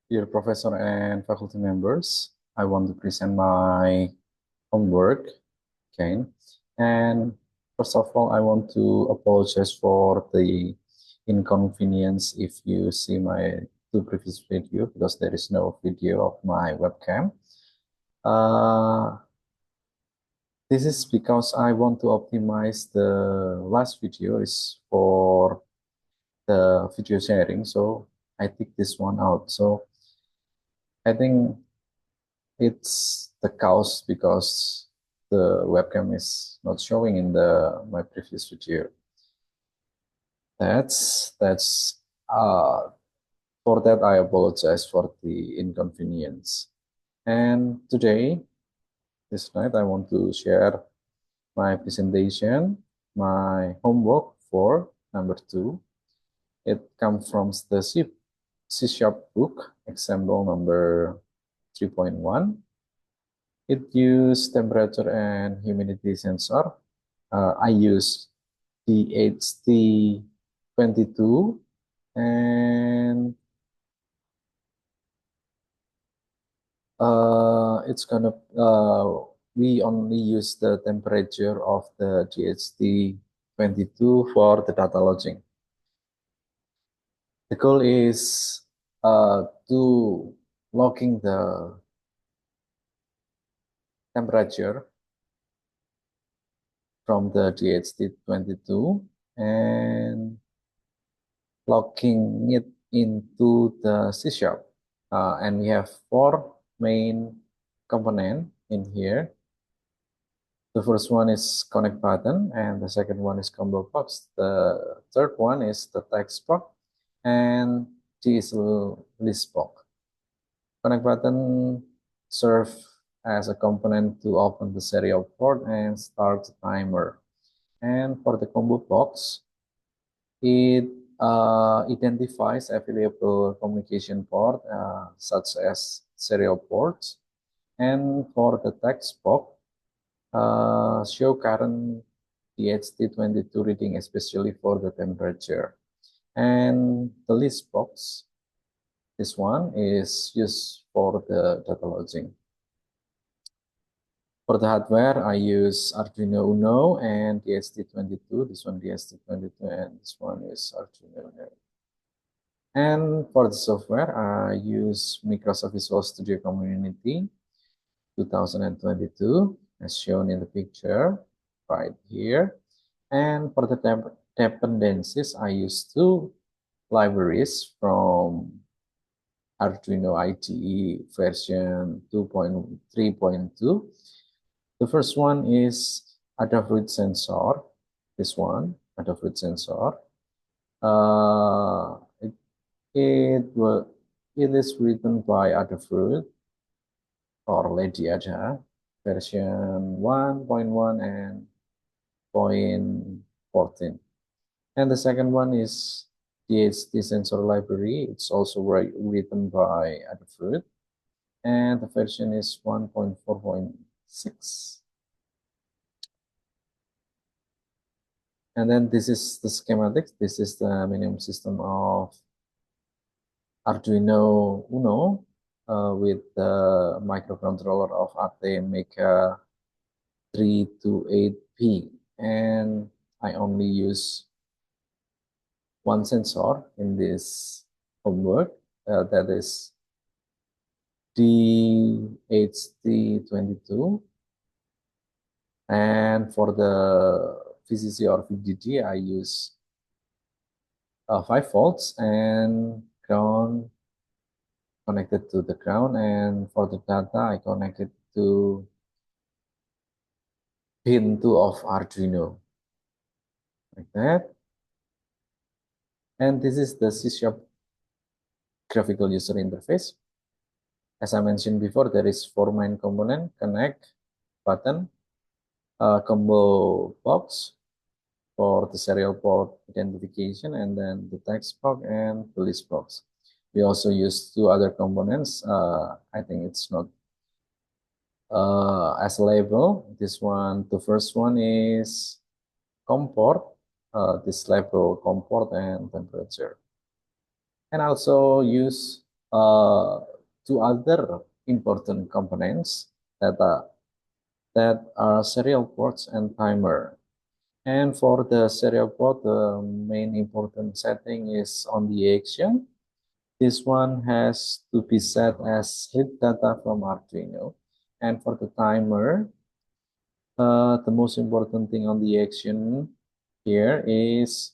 Dear professor and faculty members, I want to present my homework, okay? And first of all, I want to apologize for the inconvenience if you see my two previous video because there is no video of my webcam. This is because I want to optimize the last video is for the video sharing, so I take this one out. So I think it's the cause because the webcam is not showing in the my previous video. That's for that I apologize for the inconvenience. And today, this night, I want to share my presentation, my homework for number 2. It comes from the C# book, example number 3.1. It uses temperature and humidity sensor. I use the HT22 and it's gonna we only use the temperature of the DHT22 for the data logging. The goal is to logging the temperature from the DHT22 and logging it into the C#. And we have 4 main components in here. The first one is connect button, and the second one is combo box. The third one is the text box, and G is list box. Connect button serve as a component to open the serial port and start the timer. And for the combo box, it identifies available communication port such as serial ports. And for the text box, show current DHT22 reading, especially for the temperature. And the list box, this one is used for the data logging. For the hardware, I use Arduino Uno and DHT22. This one DHT22 and this one is Arduino Uno. And for the software, I use Microsoft Visual Studio Community 2022, as shown in the picture right here. And for the dependencies, I use 2 libraries from Arduino IDE version 2.3.2. The first one is Adafruit sensor. This one, Adafruit sensor. It is written by Adafruit or Lady Ada version 1.1 and 0.14. And the second one is DHT sensor library. It's also written by Adafruit, and the version is 1.4.6. And then this is the schematics. This is the minimum system of Arduino Uno with the microcontroller of ATmega 328P. And I only use one sensor in this homework, that is DHT22. And for the VCC or VDD, I use 5 volts and ground connected to the ground. And for the data, I connected to pin 2 of Arduino, like that. And this is the C# graphical user interface. As I mentioned before, there is 4 main components: connect button, combo box for the serial port identification, and then the text box and the list box. We also use 2 other components. I think it's not as a label. This one, the first one is COM port. This label COM port and temperature. And also use uh, two other important components that are serial ports and timer. And for the serial port, the main important setting is on the action. This one has to be set as read data from Arduino. And for the timer, the most important thing on the action here is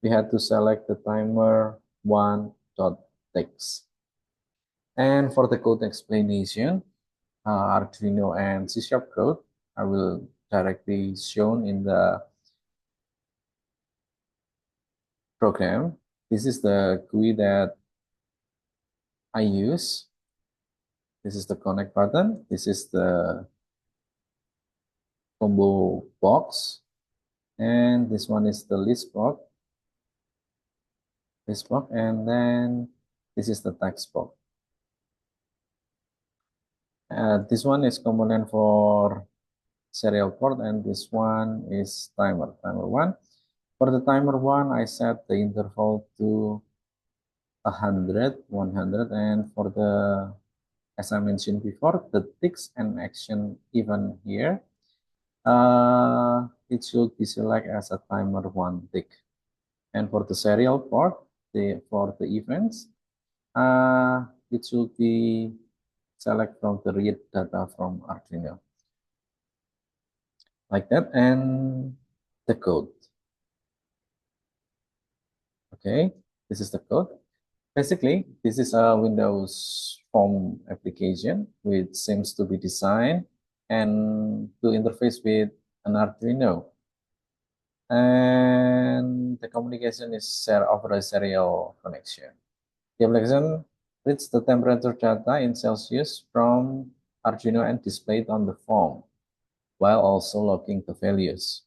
we have to select the timer one dot text. And for the code explanation, Arduino and C# code, I will directly shown in the program. This is the GUI that I use. This is the connect button. This is the combo box. And this one is the list box, and then this is the text box. This one is component for serial port, and this one is timer one. For the timer one, I set the interval to 100, and for the, as I mentioned before, the ticks and action event here, it should be selected as a timer one tick. And for the serial port, for the events, it should be select from the read data from Arduino, like that, and the code. Okay, this is the code. Basically, this is a Windows Form application which seems to be designed and to interface with an Arduino. And the communication is over a serial connection. The application reads the temperature data in Celsius from Arduino and displayed on the form, while also logging the values.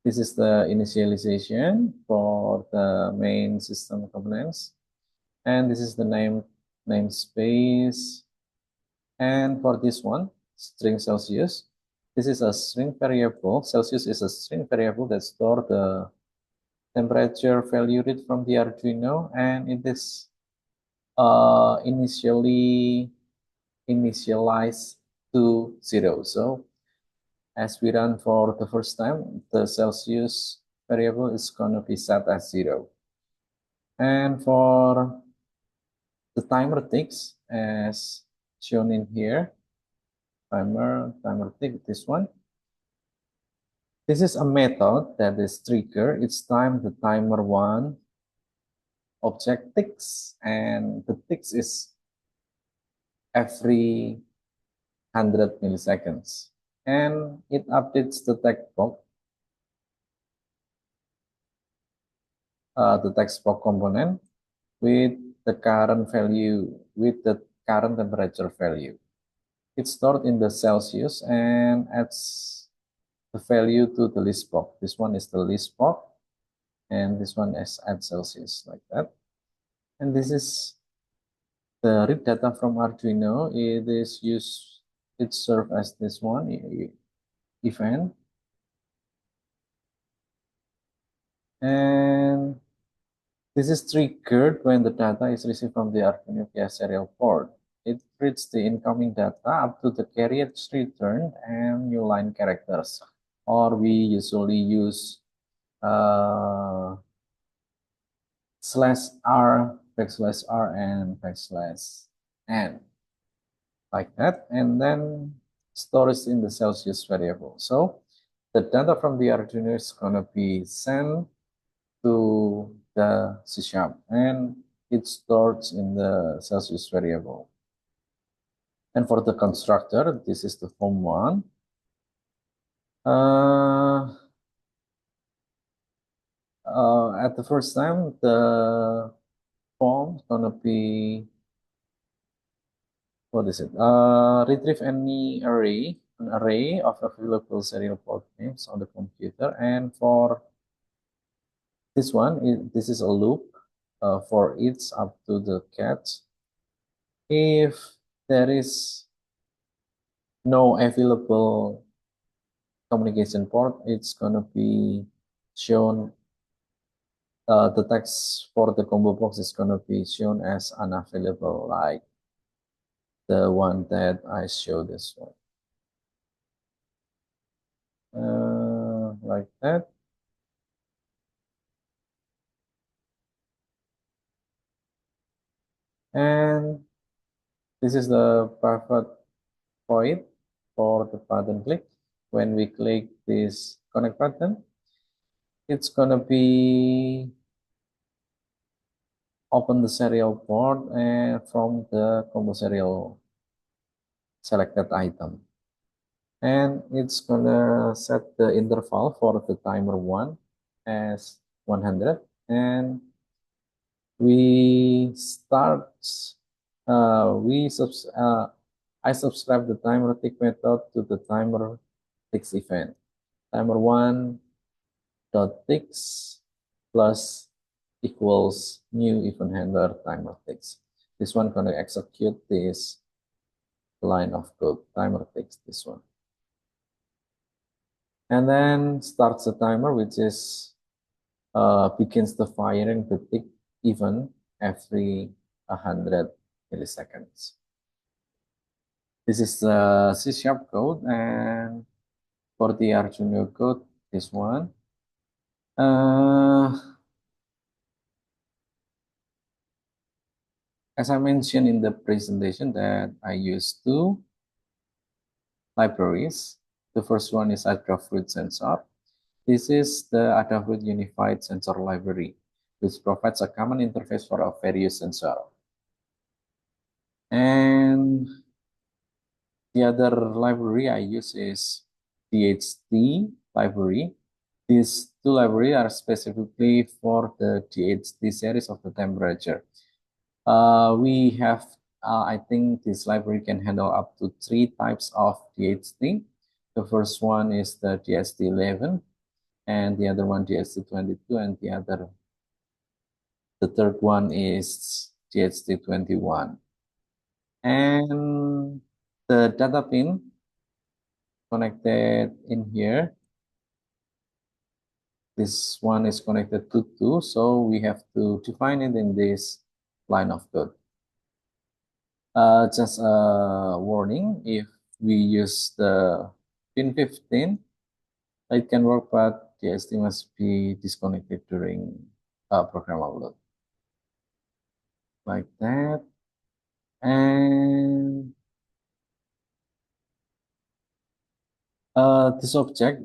This is the initialization for the main system components. And this is the namespace. And for this one, string Celsius, this is a string variable. Celsius is a string variable that stores the temperature value read from the Arduino, and it is initialized to 0. So as we run for the first time, the Celsius variable is going to be set as 0. And for the timer ticks, as shown in here, timer tick, this one. This is a method that is triggered each time the timer one object ticks, and the ticks is every 100 milliseconds. And it updates the text box component with the current value, with the current temperature value. It's stored in the Celsius and adds the value to the list box. This one is the list box, and this one is at Celsius, like that. And this is the read data from Arduino. It serves as this one event. And this is triggered when the data is received from the Arduino via serial port. It reads the incoming data up to the carriage return and new line characters. Or we usually use /r, \r, and \n, like that, and then stores in the Celsius variable. So the data from the Arduino is going to be sent to the C# and it stores in the Celsius variable. And for the constructor, this is the form one. At the first time, the form is gonna be, what is it? Retrieve any an array of available serial port names on the computer. And for this one, this is a loop for each up to the catch. If there is no available communication port, it's gonna be shown the text for the combo box is going to be shown as unavailable, like the one that I showed this one. Like that. And this is the private point for the button click. When we click this connect button, it's gonna be open the serial port and from the combo serial selected item. And it's gonna set the interval for the timer 1 as 100, and we start we subs I subscribe the timer tick method to the timer ticks event. Timer 1 dot ticks plus equals new event handler timer ticks. This one gonna execute this line of code, timer ticks, this one. And then starts the timer, which is begins the firing the tick event every 100 milliseconds. This is the C# code, and for the Arduino code, this one. As I mentioned in the presentation, that I use two libraries. The first one is HW4 sensor. This is the HW4 Unified Sensor Library, which provides a common interface for a various sensor. And the other library I use is DHT library. These two libraries are specifically for the DHT series of the temperature. We have, I think this library can handle up to 3 types of DHT. The first one is the DHT11, and the other one DHT22, and the third one is DHT21. And the data pin connected in here, this one is connected to 2, so we have to define it in this line of code. Just a warning, if we use the pin 15, it can work, but the SD must be disconnected during program upload. Like that. And this object,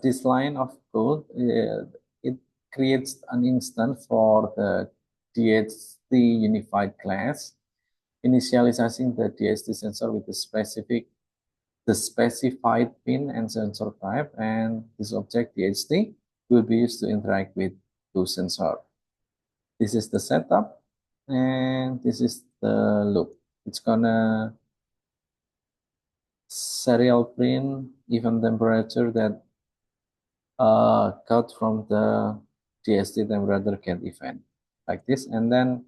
this line of code, it creates an instance for the DHT unified class, initializing the DHT sensor with the specified pin and sensor type, and this object DHT will be used to interact with those sensor. This is the setup, and this is the loop. It's gonna serial print even temperature that got from the DHT temperature get event like this, and then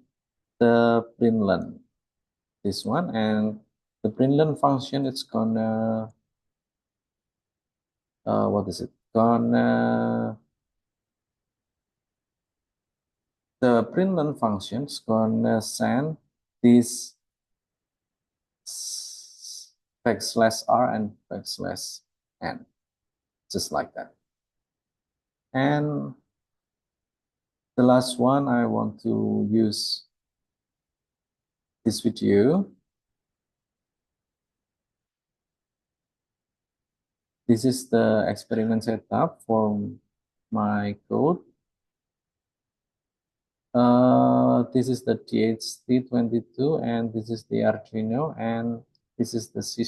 the println, this one, and the println function, it's gonna what is it gonna the println function is gonna send this \r and \n, just like that. And the last one, I want to use this video. This is the experiment setup for my code. This is the DHT22, and this is the Arduino, and this is the C#.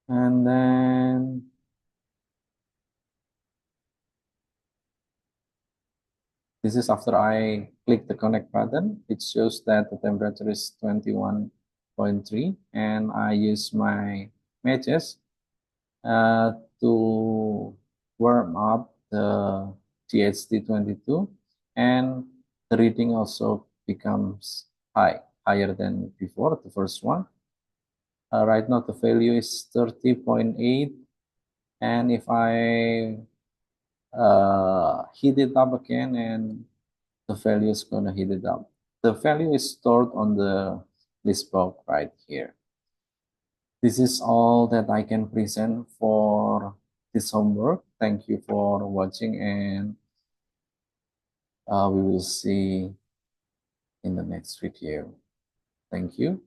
And then this is after I click the connect button. It shows that the temperature is 21.3, and I use my matches to warm up the DHT22, and the reading also becomes higher than before, the first one. Right now the value is 30.8, And if I heat it up again, and the value is gonna heat it up. The value is stored on the list box right here. This is all that I can present for this homework. Thank you for watching, and we will see in the next video. Thank you.